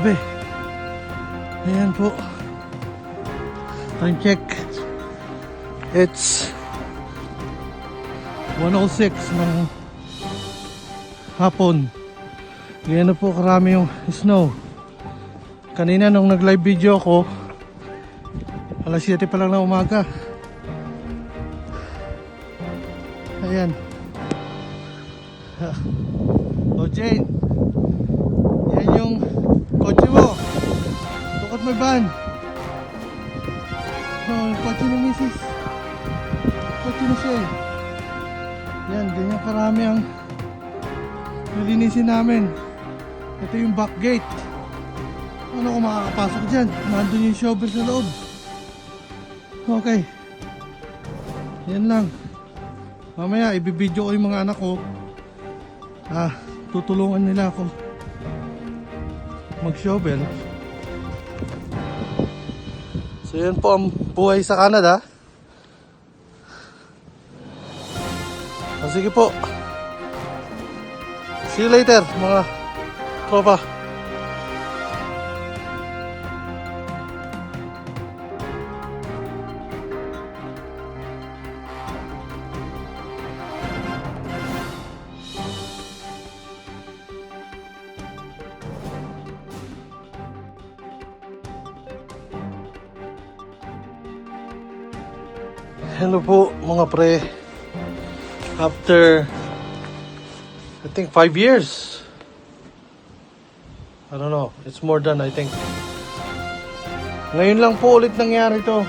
Grabe. Ayan po. Time check. It's 1:06 ng hapon. Ganyan na po karami yung snow. Kanina nung nag-live video ako, alas 7 pa lang ng umaga. Ayan. O Jane, yan yung kotse mo. Tukot mo van. Kotse ni Mrs. Kotse ni Shay. Yan, ganyan karami ang nilinisin namin. Ito yung back gate. Ano kung makakapasok dyan? Nandun yung shovel sa loob. Okay. Yan lang. Mamaya ibibideo ko yung mga anak ko. Tutulungan nila ako mag-shovel. So yan po ang buhay sa Canada. Sige po. See you later mga tropa. Hello po mga pre. After I think 5 years. I don't know. It's more than I think. Ngayon lang po ulit nangyari to.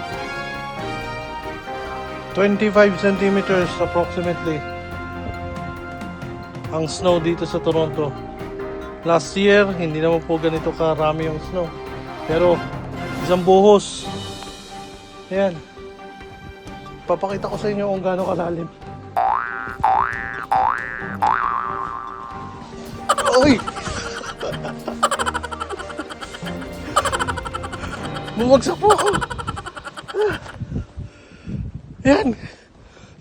25 centimeters approximately ang snow dito sa Toronto. Last year, hindi naman po ganito karami yung snow. Pero isang buhos. Ayan. Papakita ko sa inyo kung gaano kalalim. Uy! Bumagsak po ako. Yan.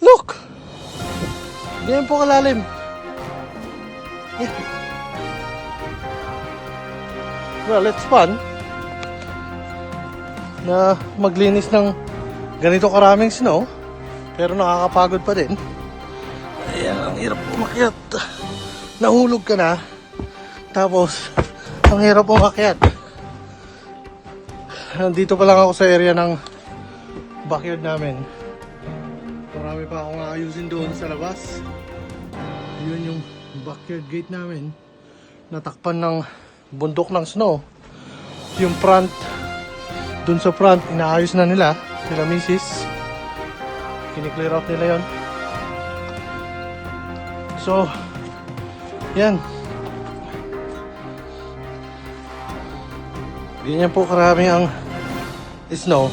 Look! Ganyan po kalalim. Yan. Well, it's fun na maglinis ng ganito karaming snow. Pero nakakapagod pa din. Ayan, ang hirap umakyat. Nahulog ka na. Tapos, ang hirap umakyat. Nandito pa lang ako sa area ng backyard namin. Marami pa akong aayusin doon sa labas. Yun yung backyard gate namin. Natakpan ng bundok ng snow. Yung front, dun sa front, inaayos na nila. Sila misis. Kini-clear out nila yon. So, yan. Ganyan po karami ang snow.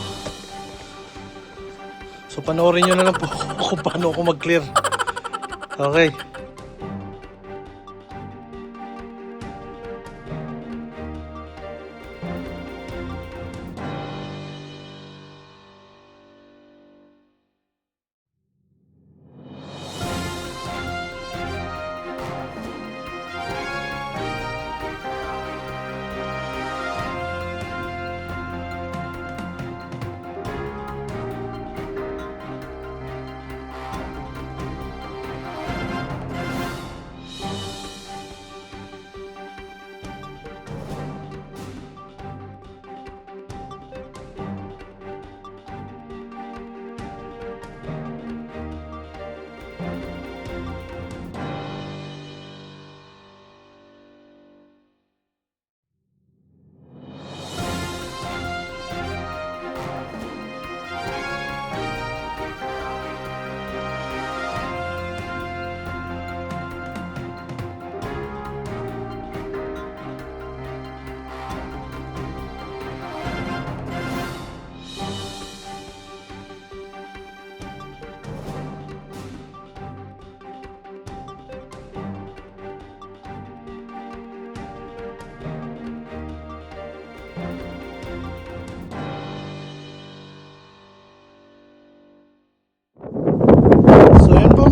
So, panoorin nyo na lang po kung paano ako mag-clear. Okay.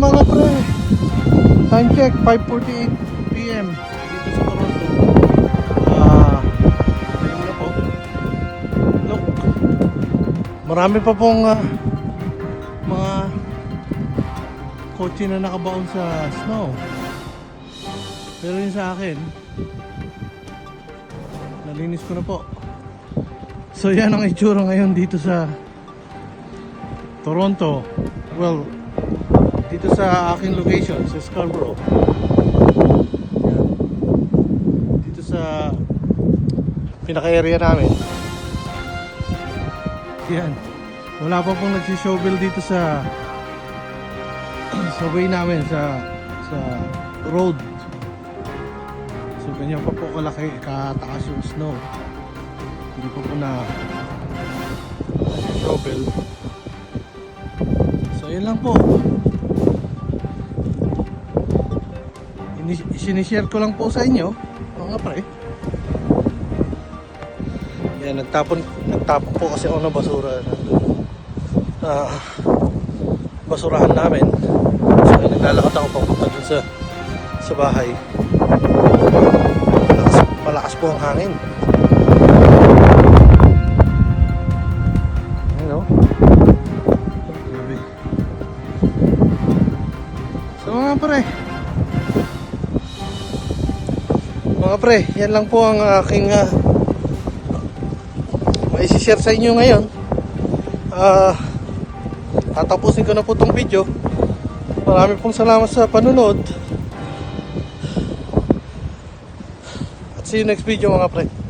mga pre, time check 5:48 PM dito sa Toronto. Marami pa pong mga kotse na nakabaon sa snow. Pero yun sa akin, nalinis ko na po. So yan ang itsura ngayon dito sa Toronto. Well, dito sa aking location sa Scarborough. Yan. Dito sa pinaka-area namin. Yan. Wala pa pong nagsishovel dito sa way namin sa road. So ganyan pa po kalaki, kataas yung snow. Hindi pa po na shovel. So yun lang po. Sinishare ko lang po sa inyo mga pre. Yan, nagtapon po kasi ako ng basura basurahan namin. So naglalakad ako papunta dun sa bahay. Malakas po ang hangin. Ayan o. Grabe. So mga pre, yan lang po ang aking maisishare sa inyo ngayon. Tatapusin ko na po itong video. Marami pong salamat sa panunod. At see you next video mga pre.